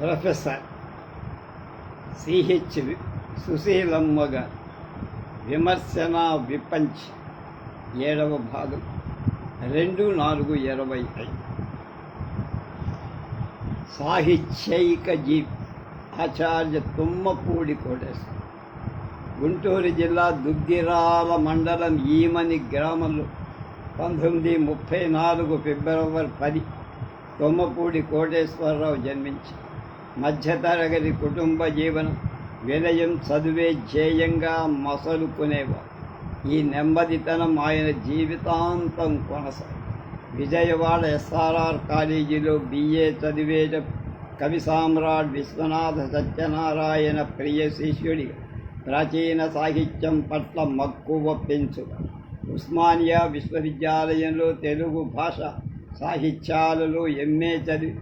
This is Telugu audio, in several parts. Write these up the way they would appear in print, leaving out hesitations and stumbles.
ప్రొఫెసర్ సిహెచ్ సుశీలమ్మ గారి విమర్శన విపంచ్ 7వ భాగం 2/4/25. సాహిత్యైక జీవి ఆచార్య తుమ్మపూడి కోటేశ్వర. గుంటూరు జిల్లా దుగ్గిరాల మండలం ఈమని గ్రామంలో 1934 ఫిబ్రవరి 10 తుమ్మపూడి కోటేశ్వరరావు జన్మించి మధ్యతరగతి కుటుంబ జీవనం, వినయం, చదువే ధ్యేయంగా మసలుకునేవారు. ఈ నెమ్మదితనం ఆయన జీవితాంతం కొనసాగి విజయవాడ ఎస్ఆర్ఆర్ కాలేజీలో BA చదివేట కవి సామ్రాట్ విశ్వనాథ సత్యనారాయణ ప్రియ శిష్యుడిగా ప్రాచీన సాహిత్యం పట్ల మక్కువ పెంచుక ఉస్మానియా విశ్వవిద్యాలయంలో తెలుగు భాష సాహిత్యాలలో MA చదివి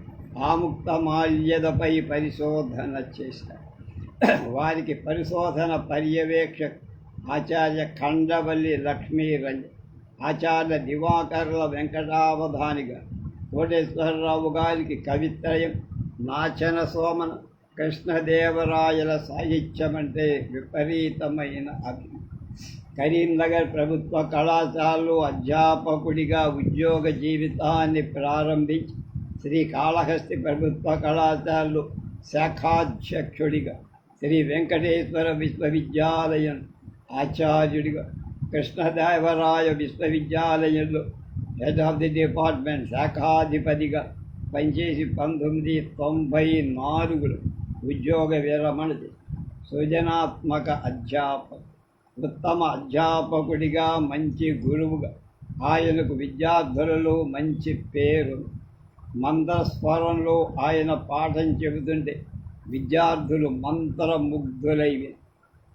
ఆముక్తమాల్యదపై పరిశోధన చేశారు. వారికి పరిశోధన పర్యవేక్షక ఆచార్య ఖండవల్లి లక్ష్మీరంజన్, ఆచార్య దివాకర్ల వెంకటావధానిగా. కోటేశ్వరరావు గారికి కవిత్రయం, నాచన సోమన, కృష్ణదేవరాయల సాహిత్యం అంటే విపరీతమైన అభిమానం. కరీంనగర్ ప్రభుత్వ కళాశాలలో అధ్యాపకుడిగా ఉద్యోగ జీవితాన్ని ప్రారంభించి శ్రీకాళహస్తి ప్రభుత్వ కళాశాలలో శాఖాధ్యక్షుడిగా, శ్రీ వెంకటేశ్వర విశ్వవిద్యాలయం ఆచార్యుడిగా, కృష్ణదేవరాయ విశ్వవిద్యాలయంలో హెడ్ ఆఫ్ ది డిపార్ట్మెంట్ శాఖాధిపతిగా పనిచేసి 1994లో ఉద్యోగ విరమణ చేసి సృజనాత్మక అధ్యాపకుడు, ఉత్తమ అధ్యాపకుడిగా, మంచి గురువుగా ఆయనకు విద్యార్థులలో మంచి పేరు. మందస్వరంలో ఆయన పాఠం చెబుతుంటే విద్యార్థులు మంత్రముగ్ధులై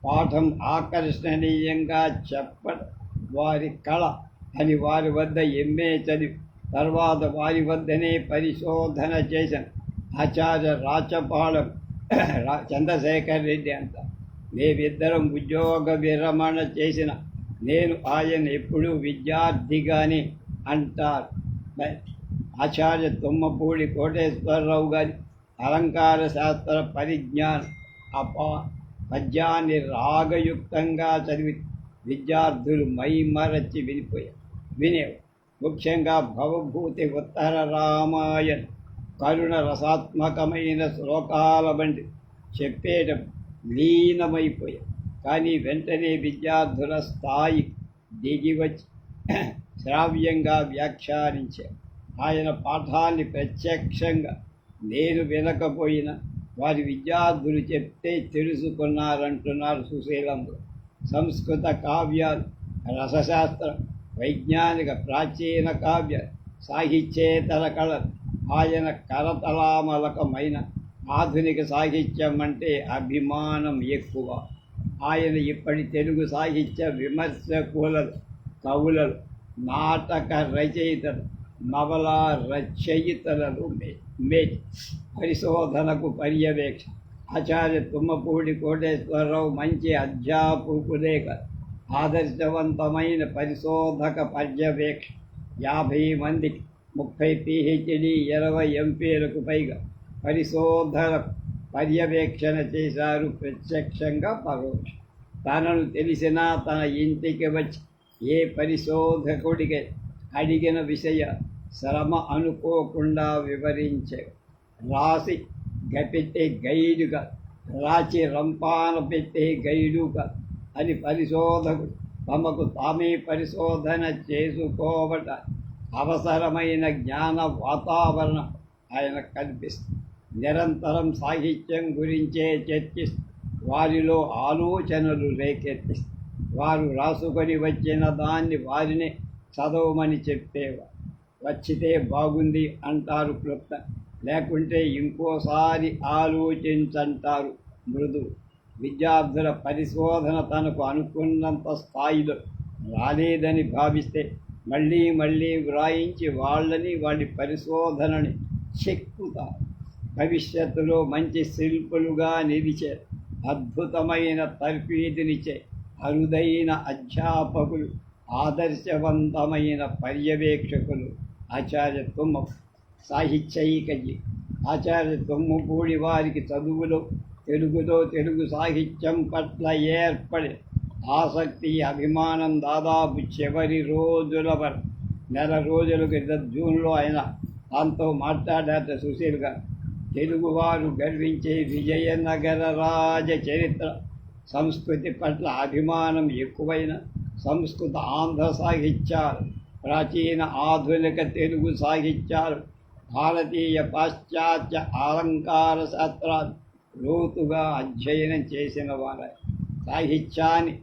పాఠం ఆకర్షణీయంగా చెప్పడం వారి కళ అని వారి వద్ద MA చదివి తర్వాత వారి వద్దనే పరిశోధన చేసిన ఆచార్య రాచపాళెం చంద్రశేఖర్ రెడ్డి అంట. మేమిద్దరం ఉద్యోగ విరమణ చేసిన నేను ఆయన ఎప్పుడూ విద్యార్థిగానే అంటారు. ఆచార్య తుమ్మపూడి కోటేశ్వరరావు గారి అలంకార శాస్త్ర పరిజ్ఞానం పద్యాన్ని రాగయుక్తంగా చదివి విద్యార్థులు మైమరచి వినేవారు. ముఖ్యంగా భవభూతి, ఉత్తర రామాయణ, కరుణ రసాత్మకమైన శ్లోకాల వంటి చెప్పేయడం లీనమైపోయాయి. కానీ వెంటనే విద్యార్థుల స్థాయి దిగివచ్చి శ్రావ్యంగా వ్యాఖ్యానించారు. ఆయన పాఠాన్ని ప్రత్యక్షంగా నేను వినకపోయినా వారి విద్యార్థులు చెప్తే తెలుసుకున్నారంటున్నారు సుశీలంలో. సంస్కృత కావ్యాలు, రసశాస్త్రం, వైజ్ఞానిక ప్రాచీన కావ్యాలు, సాహిత్యేతర కళలు ఆయన కరతలామలకమైన. ఆధునిక సాహిత్యం అంటే అభిమానం ఎక్కువ. ఆయన ఇప్పటి తెలుగు సాహిత్య విమర్శకులలో, కవులలో, నాటక రచయితలు, నవల రచయితలలో మేటి. పరిశోధనకు పర్యవేక్ష ఆచార్య తుమ్మపూడి కోటేశ్వరరావు మంచి అధ్యాపకులే కాదు, ఆదర్శవంతమైన పరిశోధక పర్యవేక్ష. 50 మందికి 30 PhD, 20 MPలకు పైగా పరిశోధన పర్యవేక్షణ చేశారు, ప్రత్యక్షంగా పరోక్ష. తనను తెలిసినా తన ఇంటికి వచ్చి ఏ పరిశోధకుడికి అడిగిన విషయ శ్రమ అనుకోకుండా వివరించే, రాసి గపెట్టే గైడుగా, రాచి రంపాన పెట్టే గైడుగా అని పరిశోధకుడు తమకు తామే పరిశోధన చేసుకోవట అవసరమైన జ్ఞాన వాతావరణం ఆయన కల్పిస్తుంది. నిరంతరం సాహిత్యం గురించే చర్చిస్తూ వారిలో ఆలోచనలు రేకెత్తిస్తారు. వారు రాసుకొని వచ్చిన దాన్ని వారిని చదవమని చెప్పేవారు. వచ్చితే బాగుంది అంటారు క్లుప్త, లేకుంటే ఇంకోసారి ఆలోచించంటారు మృదు. విద్యార్థుల పరిశోధన తనకు అనుకున్నంత స్థాయిలో రాలేదని భావిస్తే మళ్ళీ మళ్ళీ వ్రాయించి వాళ్ళని వాడి పరిశోధనని చెక్కుతారు. భవిష్యత్తులో మంచి శిల్పులుగా నిలిచే, అద్భుతమైన తర్ఫీదునిచ్చే అరుదైన అధ్యాపకులు, ఆదర్శవంతమైన పర్యవేక్షకులు ఆచార్య తుమ్మ. సాహిత్యైక ఆచార్య తుమ్మపూడి వారికి చదువులో తెలుగు సాహిత్యం పట్ల ఏర్పడి ఆసక్తి అభిమానం దాదాపు చివరి రోజుల వరకు నెల రోజుల క్రితం జూన్లో ఆయన దాంతో మాట్లాడారు సుశీల్ గారు. తెలుగువారు గర్వించే విజయనగర రాజ చరిత్ర సంస్కృతి పట్ల అభిమానం ఎక్కువైన సంస్కృత ఆంధ్ర సాహిత్యాలు, ప్రాచీన ఆధునిక తెలుగు సాహిత్యాలు, భారతీయ పాశ్చాత్య అలంకార శాస్త్రాలు లోతుగా అధ్యయనం చేసిన వారు. సాహిత్యాన్ని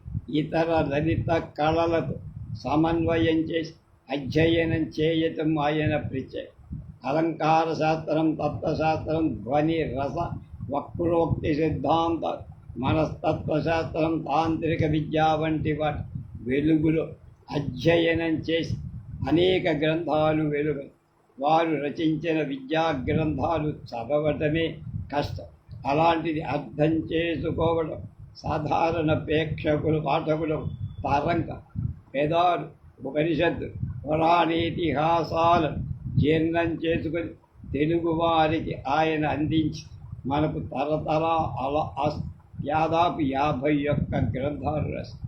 ఇతర లలిత కళలతో సమన్వయం చేసి అధ్యయనం చేయటం ఆయన ప్రత్యేకం. అలంకార శాస్త్రం, తత్వశాస్త్రం, ధ్వని రస వక్రోక్తి సిద్ధాంత, మనస్తత్వశాస్త్రం, తాంత్రిక విద్య వంటి వాటి వెలుగులో అధ్యయనం చేసి అనేక గ్రంథాలు వెలుగు. వారు రచించిన విద్యా గ్రంథాలు చదవటమే కష్టం. అలాంటిది అర్థం చేసుకోవడం సాధారణ ప్రేక్షకులు పాఠకులు తరంగ. వేదాలు, ఉపనిషత్తు, పురాణేతిహాసాలను జీర్ణం చేసుకొని తెలుగువారికి ఆయన అందించి మనకు దాదాపు 51 గ్రంథాలు రాశారు.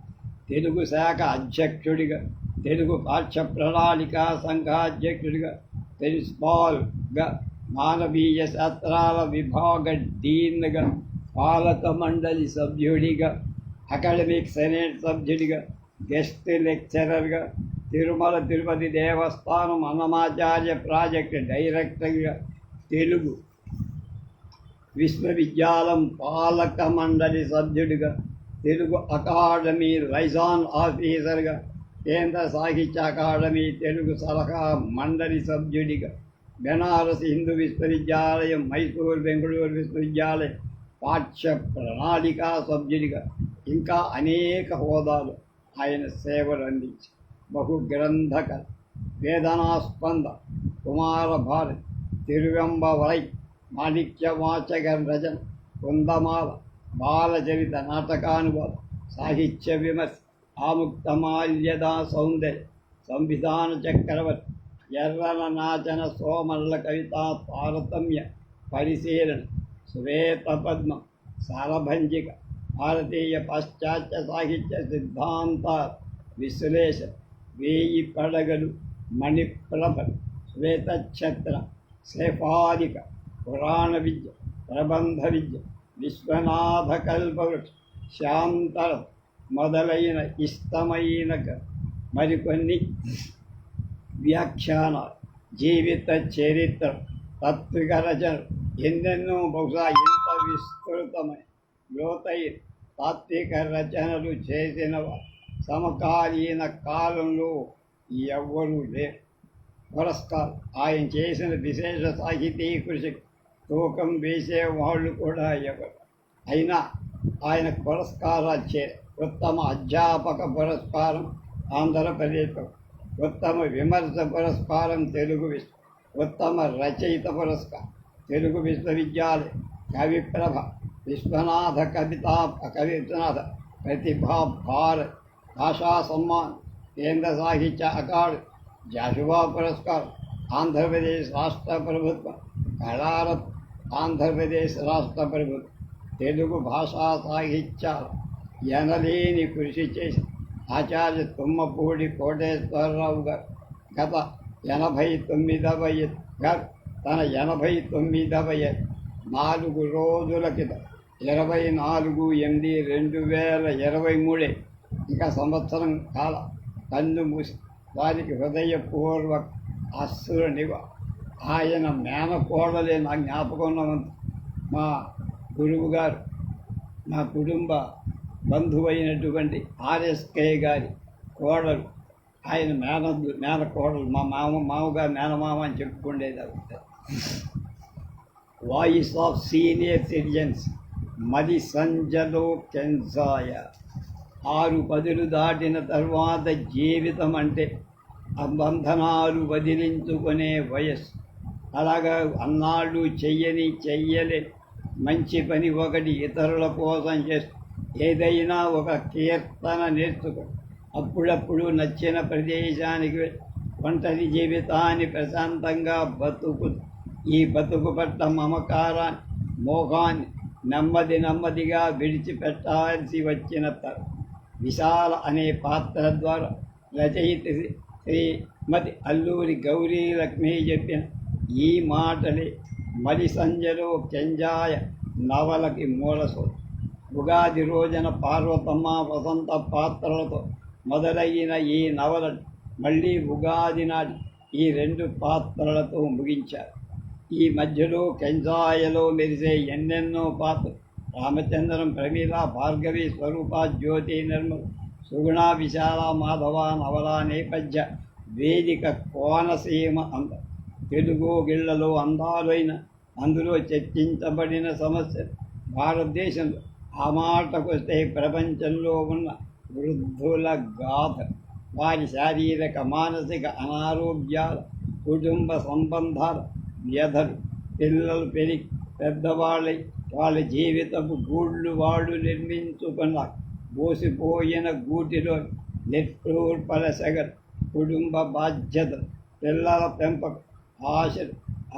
తెలుగు శాఖ అధ్యక్షుడిగా, తెలుగు పాఠ్య ప్రణాళికా సంఘాధ్యక్షుడిగా, ప్రిన్సిపాల్గా, మానవీయ శాస్త్రాల విభాగ డీన్గా, పాలక మండలి సభ్యుడిగా, అకాడమిక్ సెనేట్ సభ్యుడిగా, గెస్ట్ లెక్చరర్గా, తిరుమల తిరుపతి దేవస్థానం అన్నమాచార్య ప్రాజెక్ట్ డైరెక్టర్గా, తెలుగు విశ్వవిద్యాలయం పాలక మండలి సభ్యుడిగా, తెలుగు అకాడమీ లైజాన్ ఆఫీసర్గా, కేంద్ర సాహిత్య అకాడమీ తెలుగు సలహా మండలి సభ్యుడిగా, బెనారస్ హిందూ విశ్వవిద్యాలయం, మైసూర్ బెంగళూరు విశ్వవిద్యాలయం పాఠ్య ప్రణాళికా సభ్యుడిగా, ఇంకా అనేక హోదాలు ఆయన సేవలు అందించి బహుగ్రంథక, వేదనాస్పంద, కుమారభారతి, తిరువెంబవరై, మాణిక్యవాచక రచన, కుందమాల, బాలచరిత నాటకానువాదం, సాహిత్య విమర్శ, ఆముక్తమాల్యదా సౌందర్య, సంవిధాన చక్రవర్తి, ఎర్రన నాచన సోమల్ల కవితా తారతమ్య పరిశీలన, శ్వేతపద్మం, సారభంజిక, భారతీయ పాశ్చాత్య సాహిత్య సిద్ధాంత విశ్లేషణ, 1000 పడగలు, మణిప్రభలు, శ్వేతఛత్ర, శేఫాదిక, పురాణ విద్య, ప్రబంధ విద్య, విశ్వనాథ కల్పవృక్ష, శాంతర మొదలైన ఇష్టమైన మరికొన్ని వ్యాఖ్యానాలు, జీవిత చరిత్ర, తాత్విక రచనలు, ఎన్నెన్నో బహుశా ఇంత విస్తృతమైన లోతైన తాత్విక రచనలు చేసిన సమకాలీన కాలంలో ఎవ్వరూ లేరు. పురస్కారం, ఆయన చేసిన విశేష సాహితీ కృషికి తూకం వేసేవాళ్ళు కూడా ఎవరు. అయినా ఆయన పురస్కారాలు ఉత్తమ అధ్యాపక పురస్కారం ఆంధ్రప్రదేశ్, ఉత్తమ విమర్శ పురస్కారం తెలుగు ఉత్తమ రచయిత పురస్కారం తెలుగు విశ్వవిద్యాలయం, కవిప్రభ, విశ్వనాథ కవినాథ ప్రతిభా భారత్, భాషా సమ్మాన్, కేంద్ర సాహిత్య అకాడమీ, జాషువా పురస్కారం, ఆంధ్రప్రదేశ్ రాష్ట్ర ప్రభుత్వం, కళారత్, ఆంధ్రప్రదేశ్ రాష్ట్ర ప్రభుత్వం. తెలుగు భాషా సాహిత్యాల ఎనలేని కృషి చేసి ఆచార్య తుమ్మపూడి కోటేశ్వరరావు గారు గత 89వ గారు తన 89వ 4 రోజుల క్రితం 24/8/2023 ఇంకా సంవత్సరం కాల కన్ను మూసి వారికి హృదయపూర్వక అశ్రునివ. ఆయన మేనకోడలే నా జ్ఞాపకం ఉన్నంత మా గురువు గారు, నా కుటుంబ బంధువైనటువంటి ఆర్ఎస్కే గారి కోడలు, ఆయన మేనకోడలు, మా మామగారు మేనమామ అని చెప్పుకుండేది. వాయిస్ ఆఫ్ సీనియర్ సిటిజన్స్, మది సంజలో కెన్సాయ. 6 పదులు దాటిన తర్వాత జీవితం అంటే బంధనాలు వదిలించుకునే వయస్సు. అలాగా అన్నాళ్ళు చెయ్యలే మంచి పని ఒకటి ఇతరుల కోసం చేస్తూ ఏదైనా ఒక కీర్తన నేర్చుకో. అప్పుడప్పుడు నచ్చిన ప్రదేశానికి ఒంటరి జీవితాన్ని ప్రశాంతంగా బతుకు. ఈ బతుకు పట్ల మమకారాన్ని మోహాన్ని నెమ్మదిగా విడిచిపెట్టాల్సి వచ్చిన విశాల అనే పాత్ర ద్వారా రచయిత శ్రీమతి అల్లూరి గౌరీ లక్ష్మి చెప్పిన ఈ మాటలే మలి సంజలో కెంజాయ నవలకి మూలసూత్రం. ఉగాది రోజున పార్వతమ్మ వసంత పాత్రలతో మొదలైన ఈ నవల మళ్ళీ ఉగాది నాటి ఈ రెండు పాత్రలతో ముగించారు. ఈ మధ్యలో కెంజాయలో మెరిసే ఎన్నెన్నో పాత్రలు రామచంద్రం, ప్రమీల, భార్గవి, స్వరూప, జ్యోతి, నిర్మల్, సుగుణ, విశాల, మాధవ నవల నేపథ్య వేదిక కోనసీమ అంద తెలుగు గిళ్లలో అందాలైన అందులో చర్చించబడిన సమస్యలు భారతదేశంలో ఆ మాటకొస్తే ప్రపంచంలో ఉన్న వృద్ధుల గాథ, వారి శారీరక మానసిక అనారోగ్యాలు, కుటుంబ సంబంధాల వ్యధలు, పిల్లలు పెరిగి పెద్దవాళ్ళై వాళ్ళ జీవితపు గూళ్ళు వాళ్ళు నిర్మించుకున్న బోసిపోయిన గూటిలో నిట్టూర్పలసగలు, కుటుంబ బాధ్యతలు, పిల్లల పెంపకం,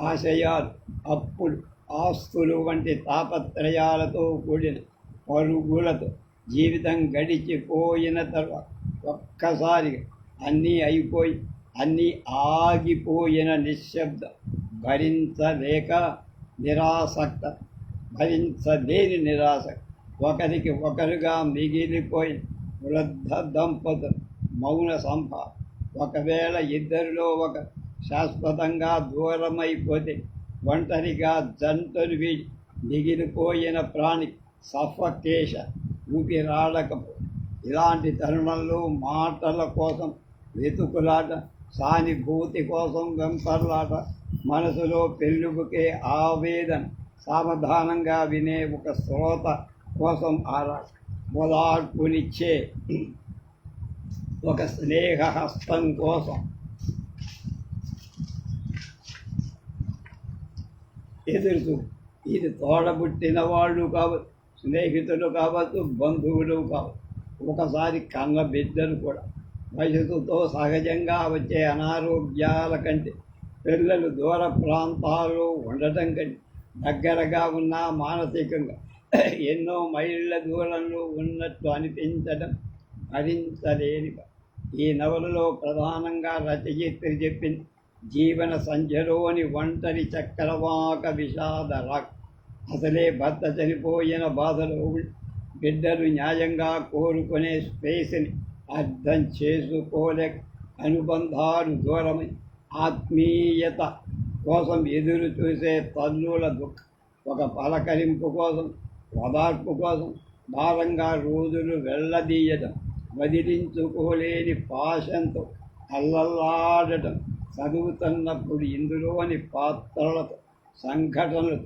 ఆశయాలు, అప్పులు, ఆస్తులు వంటి తాపత్రయాలతో కూడిన పరుగులతో జీవితం గడిచిపోయిన తర్వాత ఒక్కసారిగా అన్నీ అయిపోయి అన్నీ ఆగిపోయిన నిశ్శబ్దం, భరించలేని నిరాశ, ఒకరికి ఒకరుగా మిగిలిపోయిన వృద్ధ దంపతులు మౌన సంపాద. ఒకవేళ ఇద్దరిలో ఒక శాశ్వతంగా దూరమైపోతే ఒంటరిగా జంటలు వీడి మిగిలిపోయిన ప్రాణి సఫకేషన్, ఊపిరాడకపో. ఇలాంటి తరుణంలో మాటల కోసం వెతుకులాట, సానుభూతి కోసం వెంపర్లాట, మనసులో పెళ్ళుబుకే ఆవేదన, సావధానంగా వినే ఒక శ్రోత కోసం ఆరాట, ఓదార్పునిచ్చే ఒక స్నేహహస్తం కోసం ఎదురుచూ. ఇది తోడబుట్టిన వాళ్ళు కావచ్చు, స్నేహితులు కావచ్చు, బంధువులు కావచ్చు, ఒకసారి కన్న బిడ్డలు కూడా. వయసుతో సహజంగా వచ్చే అనారోగ్యాల కంటే పిల్లలు దూర ప్రాంతాల్లో ఉండటం కంటే దగ్గరగా ఉన్న మానసికంగా ఎన్నో మైళ్ళ దూరంలో ఉన్నట్టు అనిపించడం భరించలేనిగా. ఈ నవలలో ప్రధానంగా రచయిత్రి చెప్పిన జీవన సంధ్యలోని ఒంటరి చక్రవాక విషాద రాక్. అసలే భర్త చనిపోయిన బాధలో బిడ్డలు న్యాయంగా కోరుకునే స్పేస్ని అర్థం చేసుకోలేక అనుబంధాలు దూరమై ఆత్మీయత కోసం ఎదురు చూసే తల్లుల దుఃఖం, ఒక పలకరింపు కోసం, ఓదార్పు కోసం భారంగా రోజులు వెళ్ళదీయడం, వదిలించుకోలేని పాశంతో అల్లల్లాడటం. చదువుతున్నప్పుడు ఇందులోని పాత్రలతో సంఘటనలు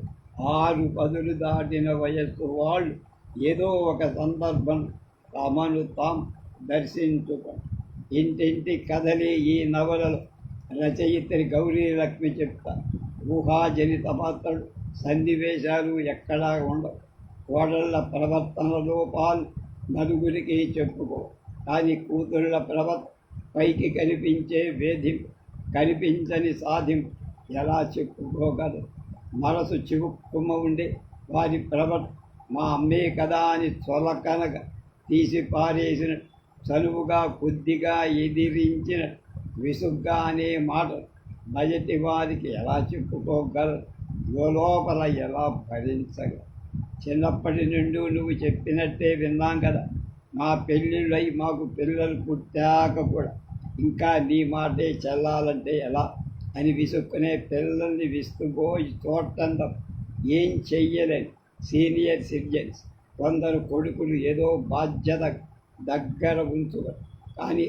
6 దాటిన వయస్సు వాళ్ళు ఏదో ఒక సందర్భం తమను తాము దర్శించుకొని ఇంటింటి కథలే ఈ నవలలో రచయిత్రి గౌరీ లక్ష్మి చెప్తారు. ఊహాజనిత పాత్రలు, సన్నివేశాలు ఎక్కడా ఉండవు. కోడళ్ల ప్రవర్తన లోపాలు నలుగురికి చెప్పుకో, కానీ కూతుళ్ళ ప్రవర్తన పైకి కనిపించే వేధింపు, కనిపించని సాధింపు ఎలా చెప్పుకోగలరు? మనసు చివుక్కుమ ఉండే వారి ప్రవర్తన మా అమ్మే కదా అని చొలకనగా తీసి పారేసిన, చనువుగా కొద్దిగా ఎదిరించిన, విసుగ్గా అనే మాట బయటి వారికి ఎలా చెప్పుకోగలరు? లోపల ఎలా భరించగలరు? చిన్నప్పటి నుండి నువ్వు చెప్పినట్టే విన్నాం కదా, మా పెళ్ళిళ్ళై మాకు పిల్లలు పుట్టాక కూడా ఇంకా నీ మాటే చెల్లాలంటే ఎలా అని విసుక్కునే పిల్లల్ని విస్తుపోయి చూడటం ఏం చెయ్యలేని సీనియర్ సిటిజన్స్. కొందరు కొడుకులు ఏదో బాధ్యత దగ్గర ఉంచుతారు, కానీ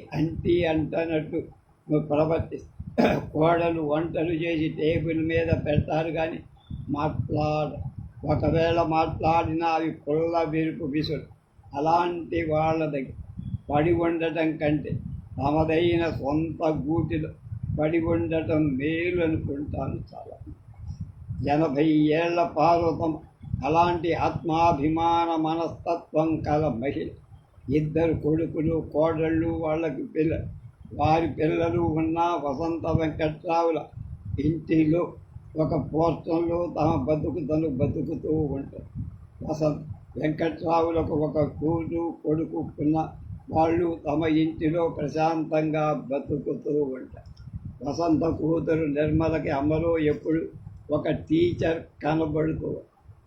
అంటనట్టు నువ్వు ప్రవర్తిస్తావు. కోడలు వంటలు చేసి టేబుల్ మీద పెడతారు కానీ ఒకవేళ మాట్లాడినా అవి పుల్ల విరుపు విసుడు. అలాంటి వాళ్ళ దగ్గర పడి ఉండటం కంటే తమదైన సొంత గూటిలో పడి ఉండటం మేలు అనుకుంటాను. చాలా 80 ఏళ్ల పార్వతం అలాంటి ఆత్మాభిమాన మనస్తత్వం కల మహిళ. 2 కొడుకులు, కోడళ్ళు, వాళ్ళకి వారి పిల్లలు ఉన్న వసంత వెంకట్రావుల ఇంటిలో ఒక పోర్షన్లో తమ బతుకుతను బతుకుతూ ఉంటారు. వసంత్ వెంకట్రావులకు ఒక కూతురు కొడుకు ఉన్న వాళ్ళు తమ ఇంటిలో ప్రశాంతంగా బతుకుతూ ఉంటారు. వసంత కూతురు నిర్మలకి అమ్మలో ఎప్పుడు ఒక టీచర్ కనబడుతూ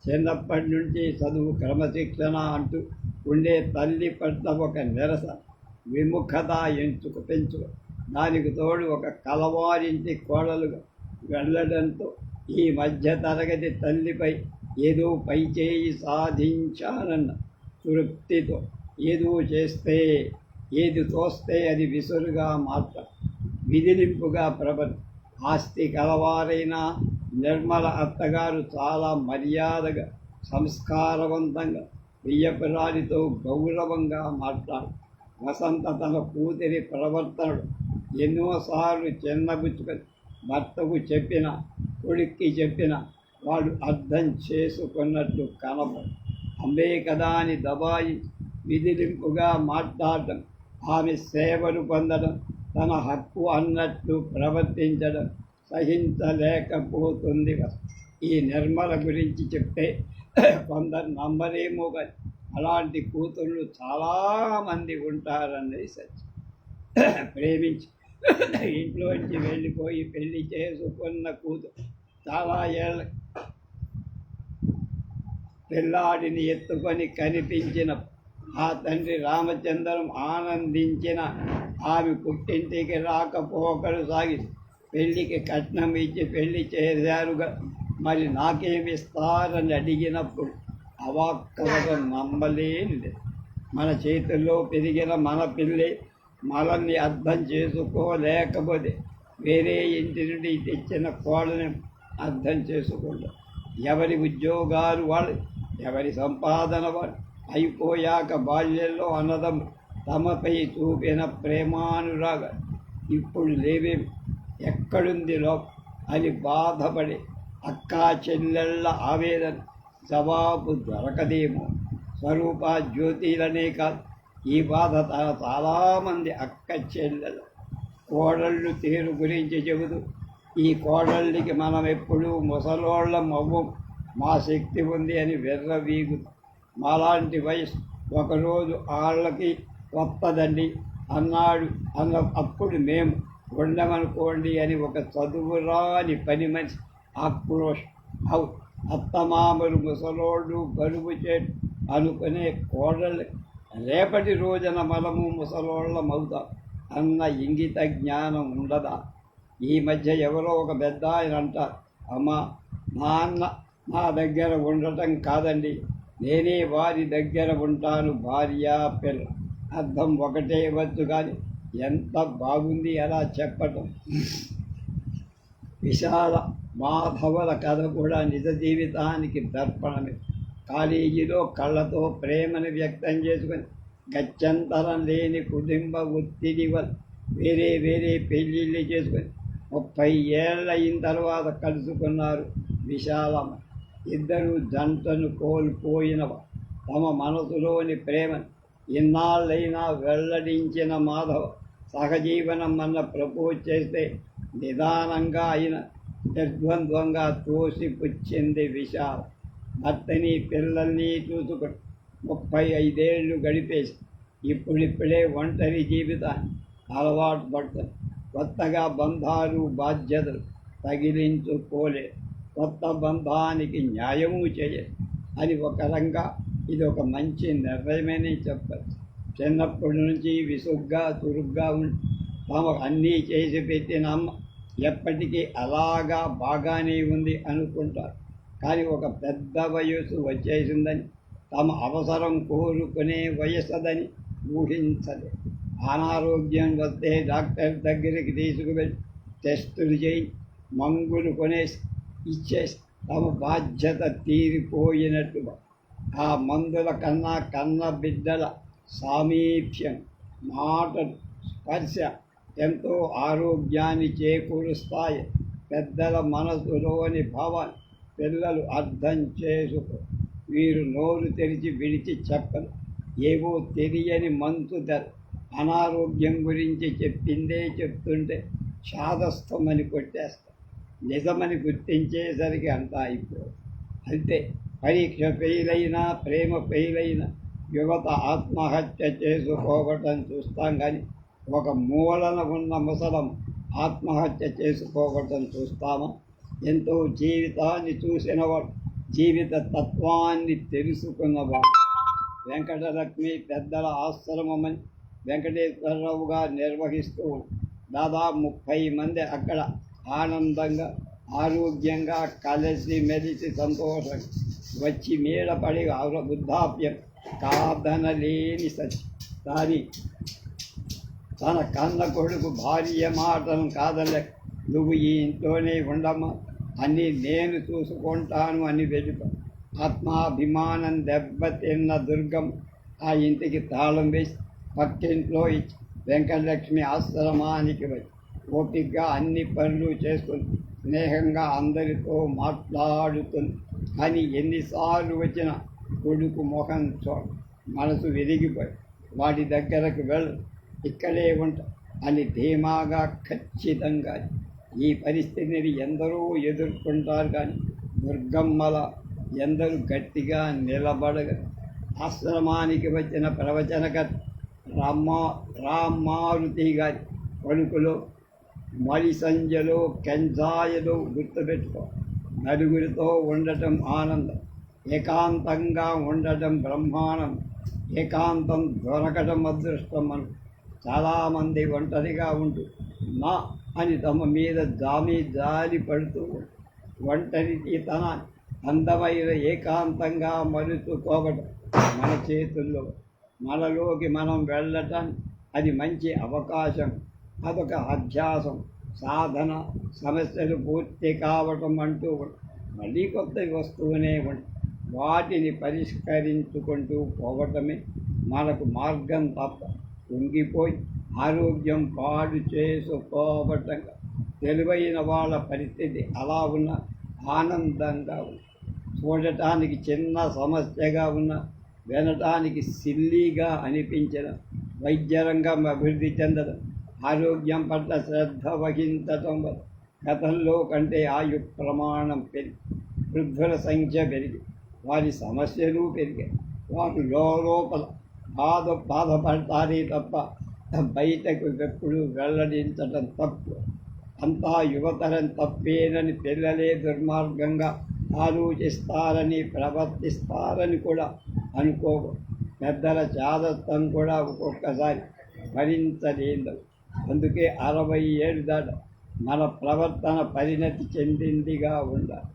చిన్నప్పటి నుంచి చదువు క్రమశిక్షణ అంటూ ఉండే తల్లి పట్ల ఒక నిరసన విముఖత పెంచు దానికి తోడు ఒక కలవారింటి కోడలుగా వెళ్ళడంతో ఈ మధ్య తరగతి తల్లిపై ఏదో పైచేయి సాధించానన్న తృప్తితో ఏది తోస్తే అది విసురుగా విదిలింపుగా ఆస్తి కలవారైన నిర్మల అత్తగారు చాలా మర్యాదగా సంస్కారవంతంగా బియ్యపురాలితో గౌరవంగా మాట్లాడు. వసంత తన కూతురి ప్రవర్తనలు ఎన్నోసార్లు చిన్నబుచ్చుకొని భర్తకు చెప్పిన కొడుక్కి చెప్పిన వాడు అర్థం చేసుకున్నట్టు కనపడు. అమ్మే కదా అని దబాయి విదిలింపుగా మాట్లాడటం, ఆమె సేవలు పొందడం, తన హక్కు అన్నట్లు ప్రవర్తించడం సహించలేకపోతుంది. ఈ నిర్మల గురించి చెప్తే కొందరు నమ్మరేమో కానీ అలాంటి కూతుళ్ళు చాలామంది ఉంటారన్నది సత్యం. ప్రేమించి ఇంట్లోంచి వెళ్ళిపోయి పెళ్లి చేసుకున్న కూతురు చాలా ఏళ్ళ పిల్లాడిని ఎత్తుకొని కనిపించిన ఆ తండ్రి రామచంద్రం ఆనందించిన ఆమె పుట్టింటికి రాకపోకలు సాగి పెళ్లికి కట్నం ఇచ్చి పెళ్లి చేశారుగా, మరి నాకేమిస్తారని అడిగినప్పుడు అవాక్కగా నమ్మలేనిది. మన చేతుల్లో పెరిగిన మన పిల్లి మనల్ని అర్థం చేసుకోలేకపోతే వేరే ఇంటి నుండి తెచ్చిన కోళ్ళని అర్థం చేసుకుంటాం. ఎవరి ఉద్యోగాలు వాళ్ళు, ఎవరి సంపాదన వాళ్ళు అయిపోయాక బాల్యంలో అన్నదం తమపై చూపిన ప్రేమానురాగ ఇప్పుడు లేవేమి, ఎక్కడుంది అని బాధపడి అక్కా చెల్లెళ్ళ ఆవేదన జవాబు దొరకదేమో. స్వరూప జ్యోతిలనే కాదు, ఈ బాధ చాలామంది అక్క చెల్లెలు కోడళ్ళు తీరు గురించి చెబుతూ ఈ కోడళ్ళకి మనం ఎప్పుడూ ముసలోళ్ళం అవ్వం, మా శక్తి ఉంది అని వెర్రవీగు. మాలాంటి వయసు ఒకరోజు వాళ్ళకి వస్తుందండి అప్పుడు మేము ఉండమనుకోండి అని ఒక చదువురాని పని మనిషి ఆక్రోష్ అత్తమామలు ముసలోళ్ళు బరువు చేటు అనుకునే కోడళ్ళు రేపటి రోజున మనము ముసలోళ్ళమవుతాం అన్న ఇంగిత జ్ఞానం ఉండదా? ఈ మధ్య ఎవరో ఒక పెద్ద ఆయన అంటారు, అమ్మ నాన్న నా దగ్గర ఉండటం కాదండి, నేనే వారి దగ్గర ఉంటాను, భార్య పిల్ల. అర్థం ఒకటే వచ్చు కానీ ఎంత బాగుంది అలా చెప్పటం. విశాల మాధవల కథ కూడా నిజ జీవితానికి దర్పణమే. కాలేజీలో కళ్ళతో ప్రేమను వ్యక్తం చేసుకొని గత్యంతరం లేని కుటుంబ ఒత్తిడి వల్ల వేరే పెళ్ళిళ్ళు చేసుకొని 30 ఏళ్ళు అయిన తర్వాత కలుసుకున్నారు విశాలమ్మ. ఇద్దరు జంటను కోల్పోయిన తమ మనసులోని ప్రేమను ఇన్నాళ్ళైనా వెల్లడించిన మాధవ సహజీవనం అన్న ప్రపోజ్ చేస్తే నిదానంగా అయిన నిర్ద్వంద్వంగా తోసిపుచ్చింది విశాల. భర్తని పిల్లల్ని చూసుకొని 35 ఏళ్ళు గడిపేసి ఇప్పుడిప్పుడే ఒంటరి జీవితాన్ని అలవాటు పడతారు. కొత్తగా బంధాలు బాధ్యతలు తగిలించుకోలే, కొత్త బంధానికి న్యాయము చేయదు అని ఒక రంగా ఇది ఒక మంచి నిర్ణయమని చెప్పచ్చు. చిన్నప్పటి నుంచి విసుగ్గా చురుగ్గా ఉండి తమకు అన్నీ చేసి పెట్టిన అమ్మ ఎప్పటికీ అలాగా బాగానే ఉంది అనుకుంటారు. కానీ ఒక పెద్ద వయసు వచ్చేసిందని, తమ అవసరం కోరుకునే వయసుదని ఊహించలేదు. అనారోగ్యం వస్తే డాక్టర్ దగ్గరికి తీసుకువెళ్ళి టెస్టులు చేయి మందులు కొనేసి ఇచ్చేసి తమ బాధ్యత తీరిపోయినట్టుగా ఆ మందుల కన్న బిడ్డల సామీప్యం, మాటలు, స్పర్శ ఎంతో ఆరోగ్యాన్ని చేకూరుస్తాయి. పెద్దల మనసులోని భావాన్ని పిల్లలు అర్థం చేసుకో, వీరు నోరు తెరిచి విడిచి చెప్పరు. ఏవో తెలియని మంచుదర అనారోగ్యం గురించి చెప్పిందే చెప్తుంటే చాదస్తమని కొట్టేస్తారు. నిజమని గుర్తించేసరికి అంతా అయిపోదు. అంతే, పరీక్ష ఫెయిల్ అయినా, ప్రేమ ఫెయిల్ అయినా యువత ఆత్మహత్య చేసుకోవటం చూస్తాం. కానీ ఒక మూలన ఉన్న ముసలం ఆత్మహత్య చేసుకోవటం చూస్తామా? ఎంతో జీవితాన్ని చూసినవాడు, జీవిత తత్వాన్ని తెలుసుకున్నవాడు. వెంకటలక్ష్మి పెద్దల ఆశ్రమమని వెంకటేశ్వరరావు గారు నిర్వహిస్తూ దాదాపు 30 మంది అక్కడ ఆనందంగా, ఆరోగ్యంగా, కలిసి మెలిసి సంతోషంగా వచ్చి మీడపడి వృద్ధాప్యం కాదనలేని సత్యం. కానీ తన కన్న కొడుకు భార్య మాటను కాదలే, నువ్వు ఈ ఇంట్లోనే ఉండమ్మా, అన్నీ నేను చూసుకుంటాను అని వెళ్ళిపో. ఆత్మాభిమానం దెబ్బతిన్న దుర్గం ఆ ఇంటికి తాళం వేసి పక్కింట్లో ఇచ్చి వెంకటలక్ష్మి ఆశ్రమానికి వచ్చి ఓపికగా అన్ని పనులు చేసుకుని స్నేహంగా అందరితో మాట్లాడుతుంది. కానీ ఎన్నిసార్లు వచ్చినా కొడుకు ముఖం చూడ మనసు విరిగిపోయి వాడి దగ్గరకు వెళ్ళు, ఇక్కడే ఉంటా అని ధీమాగా, ఖచ్చితంగా. ఈ పరిస్థితిని ఎందరో ఎదుర్కొంటారు, కానీ దుర్గమ్మల ఎందరూ గట్టిగా నిలబడగ. ఆశ్రమానికి వచ్చిన ప్రవచనకర్త రామ్మారుతి గారి కొడుకులో మలి సంజలో కెంజాయలో గుర్తుపెట్టుకో. నలుగురితో ఉండటం ఆనందం, ఏకాంతంగా ఉండటం బ్రహ్మాండం, ఏకాంతం దొరకటం అదృష్టం. మనం చాలామంది ఒంటరిగా ఉంటూ నా అని తమ మీద జాలి పడుతూ ఒంటరి తన అందమైన ఏకాంతంగా మలుచుకోవటం మన చేతుల్లో. మనలోకి మనం వెళ్ళటం అది మంచి అవకాశం, అదొక అభ్యాసం, సాధన. సమస్యలు పూర్తి కావటం అంటూ మళ్ళీ కొత్తవి వస్తూనే ఉంటాయి. వాటిని పరిష్కరించుకుంటూ పోవటమే మనకు మార్గం తప్ప కుంగిపోయి ఆరోగ్యం పాడు చేసుకోవటం. తెలివైన వాళ్ళ పరిస్థితి అలా ఉన్న ఆనందంగా ఉంది. చూడటానికి చిన్న సమస్యగా ఉన్న, వినటానికి సిల్లీగా అనిపించిన వైద్య రంగం అభివృద్ధి చెందడం, ఆరోగ్యం పట్ల శ్రద్ధ వహించటం వల్ల గతంలో కంటే ఆయు ప్రమాణం పెరిగి, వృద్ధుల సంఖ్య పెరిగి, వారి సమస్యలు పెరిగాయి. వారు లోపల బాధపడతారే తప్ప బయటకు ఎప్పుడు వెల్లడించటం తప్పు. అంతా యువతరం తప్పేనని, పిల్లలే దుర్మార్గంగా ఆలోచిస్తారని, ప్రవర్తిస్తారని కూడా అనుకోకు. పెద్దల చాదత్వం కూడా ఒక్కొక్కసారి భరించలేదు. అందుకే 60 ఏళ్ళు దాట మన ప్రవర్తన పరిణతి చెందిందిగా ఉండాలి.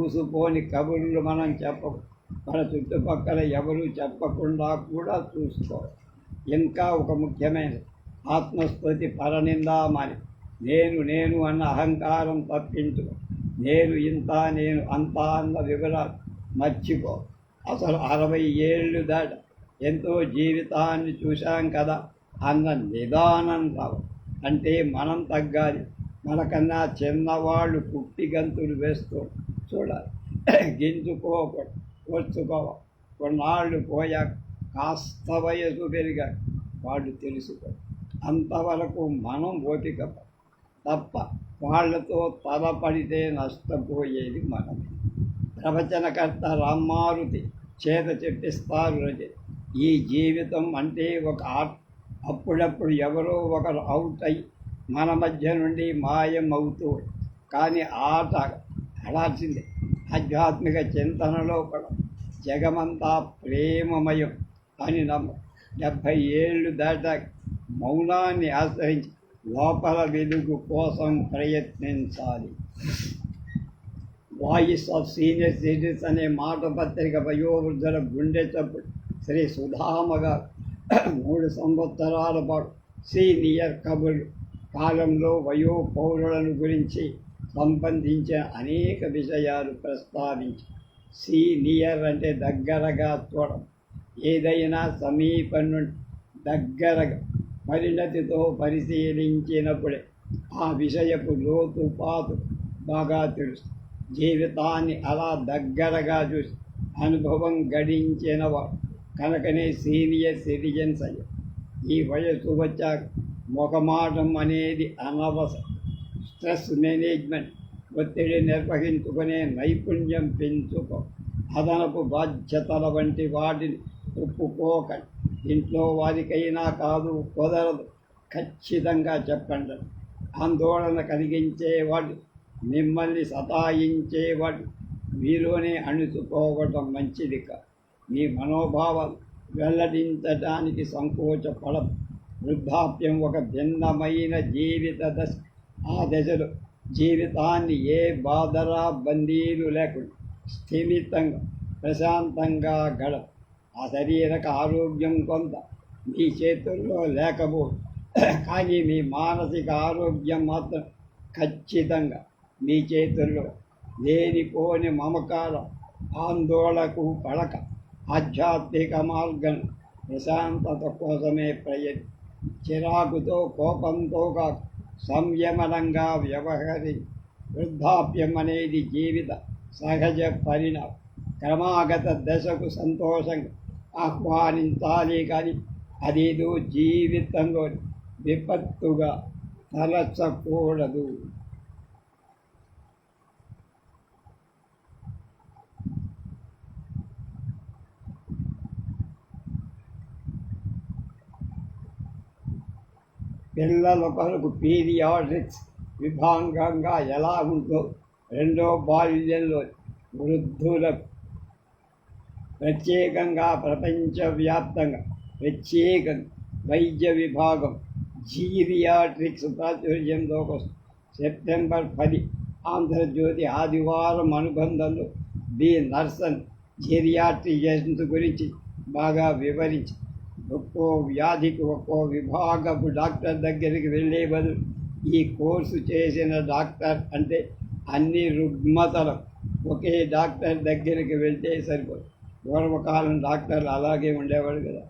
ఊసుపోని కబుర్లు మనం చెప్పకు, మన చుట్టుపక్కల ఎవరు చెప్పకుండా కూడా చూసుకోవాలి. ఇంకా ఒక ముఖ్యమైన ఆత్మస్థుతి పరనిందా మరి. నేను అన్న అహంకారం తప్పించుకో. నేను ఇంత, నేను అంత అన్న వివరాలు మర్చిపో. అసలు 60 ఏళ్ళు దాట ఎంతో జీవితాన్ని చూశాం కదా అన్న నిదానం రావు. అంటే మనం తగ్గాలి. మనకన్నా చిన్నవాళ్ళు పుట్టి గంతులు వేస్తూ చూడాలి. గింజుకోకూడదు, వచ్చుకోవాలి. కొన్నాళ్ళు పోయాక, కాస్త వయసు పెరిగాక వాళ్ళు తెలుసుకో. అంతవరకు మనం ఓపిక తప్ప వాళ్లతో తలపడితే నష్టపోయేది మనం. ప్రవచనకర్త రామ్మారుతి చేత చెప్పిస్తారు రజని. ఈ జీవితం అంటే ఒక ఆట. అప్పుడప్పుడు ఎవరో ఒకరు అవుట్ అయ్యి మన మధ్య నుండి మాయం అవుతూ, కానీ ఆట ఆడాల్సిందే. ఆధ్యాత్మిక చింతనలో కూడా జగమంతా ప్రేమమయం అని నమ్మ. 70 ఏళ్ళు దాటాక మౌనాన్ని ఆశ్రయించి లోపల వెలుగు కోసం ప్రయత్నించాలి. వాయిస్ ఆఫ్ సీనియర్ సిటిజన్స్ అనే మాట పత్రిక వయోవృద్ధుల గుండె చప్పుడు శ్రీ సుధామగా 3 సంవత్సరాల పాటు సీనియర్ కబుర్లు కాలంలో వయో పౌరులను గురించి సంబంధించిన అనేక విషయాలు ప్రస్తావించి, సీనియర్ అంటే దగ్గరగా చూడడం, ఏదైనా సమీపం నుండి దగ్గరగా పరిణతితో పరిశీలించినప్పుడే ఆ విషయపు లోతుపాతు బాగా తెలుసు. జీవితాన్ని అలా దగ్గరగా చూసి అనుభవం గడించినవాడు కనుకనే సీనియర్ సిటిజన్స్ అయ్యారు. ఈ వయస్సు వచ్చాక మొగమాటం అనేది అనవసరం. స్ట్రెస్ మేనేజ్మెంట్ ఒత్తిడి నిర్వహించుకునే నైపుణ్యం పెంచుకో. అదనపు బాధ్యతల వంటి వాటిని ఒప్పుకోకండి. ఇంట్లో వారికైనా కాదు, కుదరదు, ఖచ్చితంగా చెప్పండి. ఆందోళన కలిగించేవాడు, మిమ్మల్ని సతాయించేవాడు మీలోనే అణుచుకోవటం మంచిది కాదు. మీ మనోభావాలు వెల్లడించడానికి సంకోచపడదు. వృద్ధాప్యం ఒక భిన్నమైన జీవిత దశ. ఆ దశలో జీవితాన్ని ఏ బాధరా బందీలు లేకుండా స్థిమితంగా ప్రశాంతంగా గడప. ఆ శారీరక ఆరోగ్యం కొంత మీ చేతుల్లో లేకపోదు, కానీ మీ మానసిక ఆరోగ్యం మాత్రం ఖచ్చితంగా మీ చేతుల్లో. లేనిపోని మమకారం, ఆందోళనకు పడక ఆధ్యాత్మిక మార్గం ప్రశాంతత కోసమే ప్రయత్నం. చిరాకుతో, కోపంతో కాక సంయమనంగా వ్యవహరి. వృద్ధాప్యం అనేది జీవిత సహజ పరిణామం. క్రమాగత దశకు సంతోషంగా ఆహ్వానించాలి, కానీ అదేదో జీవితంలో విపత్తుగా తలచకూడదు. పిల్లల కొరకు పీరియాడిక్స్ విభాగంగా ఎలా ఉందో రెండో బాల్యంలో వృద్ధులకు ప్రత్యేకంగా ప్రపంచవ్యాప్తంగా ప్రత్యేకంగా వైద్య విభాగం జీరియాట్రిక్స్ ప్రాచుర్యంలో వస్తుంది. సెప్టెంబర్ 10 ఆంధ్రజ్యోతి ఆదివారం అనుబంధంలో బి నర్సన్ జీరియాట్రిజన్స్ గురించి బాగా వివరించి, ఒక్కో వ్యాధికి ఒక్కో విభాగపు డాక్టర్ దగ్గరికి వెళ్ళే బదులు ఈ కోర్సు చేసిన డాక్టర్ అంటే అన్ని రుగ్మతలు ఒకే డాక్టర్ దగ్గరికి వెళ్తే సరిపోదు. పూర్వకాలం డాక్టర్లు అలాగే ఉండేవాడు కదా.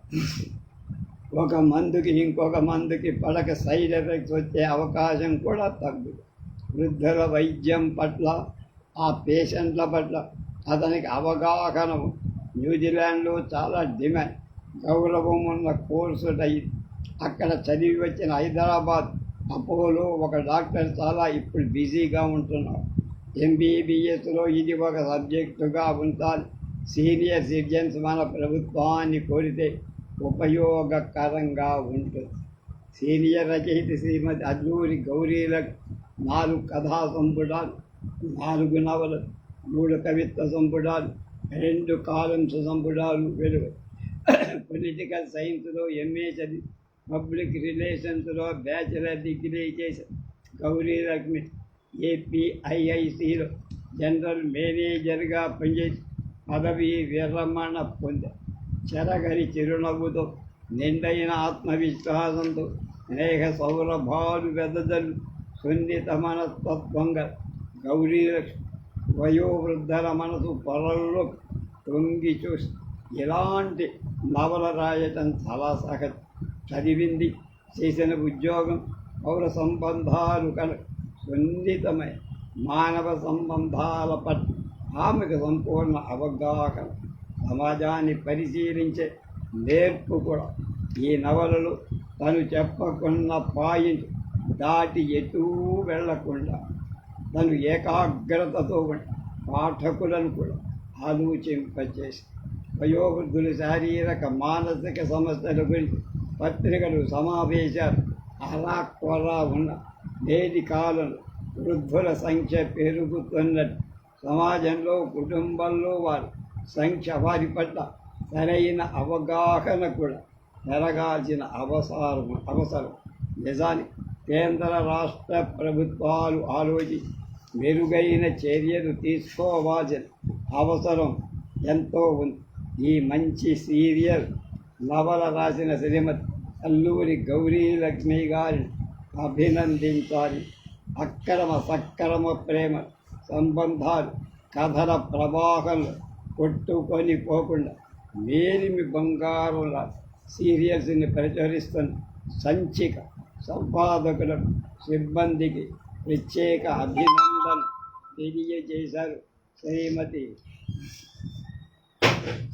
ఒక మందుకి ఇంకొక మందుకి పడక సైడ్ ఎఫెక్ట్స్ వచ్చే అవకాశం కూడా తగ్గుతుంది. వృద్ధుల వైద్యం పట్ల, ఆ పేషెంట్ల పట్ల అతనికి అవగాహన ఉంది. న్యూజిలాండ్లో చాలా డిమాండ్, గౌరవం ఉన్న కోర్సు అయింది. అక్కడ చదివి వచ్చిన హైదరాబాద్ అపోలో ఒక డాక్టర్ చాలా ఇప్పుడు బిజీగా ఉంటున్నారు. ఎంబీబీఎస్లో ఇది ఒక సబ్జెక్టుగా ఉంచాలి. సీనియర్ సిటిజన్స్ మన ప్రభుత్వాన్ని కోరితే ఉపయోగకరంగా ఉంటుంది. సీనియర్ రచయిత శ్రీమతి అల్లూరి గౌరీలకు 4 కథా సంపుటాలు, 4 నవలలు, 3 కవిత్వ సంపుటాలు, 2 కాలమ్స్ సంపుటాలు వెలువ. పొలిటికల్ సైన్స్లో ఎంఏ చదివి పబ్లిక్ రిలేషన్స్లో బ్యాచిలర్ డిగ్రీ చేసి గౌరీలక్ష్మి ఏపీఐఐసిలో జనరల్ మేనేజర్గా పనిచేసి పదవీ విరమణ పొందారు. చెరగని చిరునవ్వుతో, నిండైన ఆత్మవిశ్వాసంతో, స్నేహ సౌరభాలు వెదజల్లు సున్నిత మనస్తత్వంగా గౌరీలక్ష్మి వయోవృద్ధుల మనసు పొరల్లో తొంగి చూసి ఇలాంటి నవల రాయటం చాలా సహజం. చదివింది, చేసిన ఉద్యోగం పౌర సంబంధాలు సున్నితమైన మానవ సంబంధాల పట్ల ఆమెకు సంపూర్ణ అవగాహన, సమాజాన్ని పరిశీలించే నేర్పు కూడా. ఈ నవలలో తను చెప్పకున్న పాయింట్ దాటి ఎటూ వెళ్లకుండా తను ఏకాగ్రతతో పాఠకులను కూడా ఆలోచింపచేసి వయోవృద్ధుల శారీరక మానసిక సమస్యల గురించి పత్రికలు, సమావేశాలు అలా కొరా ఉన్న నేటి కాలంలో వృద్ధుల సంఖ్య పెరుగుతున్నట్టు, సమాజంలో కుటుంబంలో వారి సంఖ్య, వారి పట్ల సరైన అవగాహన కూడా పెరగాల్సిన అవసరం. నిజానికి కేంద్ర రాష్ట్ర ప్రభుత్వాలు ఆలోచించి మెరుగైన చర్యలు తీసుకోవాల్సిన అవసరం ఎంతో ఉంది. ఈ మంచి సీరియల్ నవల రాసిన శ్రీమతి అల్లూరి గౌరీలక్ష్మి గారిని అభినందించాలి. అక్రమ సక్రమ ప్రేమ సంబంధాలు కథల ప్రవాహంలో కొట్టుకొని పోకుండా మేలిమి బంగారుల సీరియల్స్ని ప్రచురిస్తున్న సంచిక సంపాదకులకు, సిబ్బందికి ప్రత్యేక అభినందన తెలియజేశారు శ్రీమతి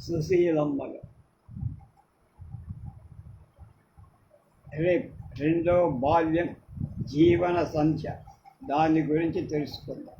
సుశీలమ్మ గారు. రేపు 2వ బాల్యం జీవన సంఖ్య, దాని గురించి తెలుసుకుందాం.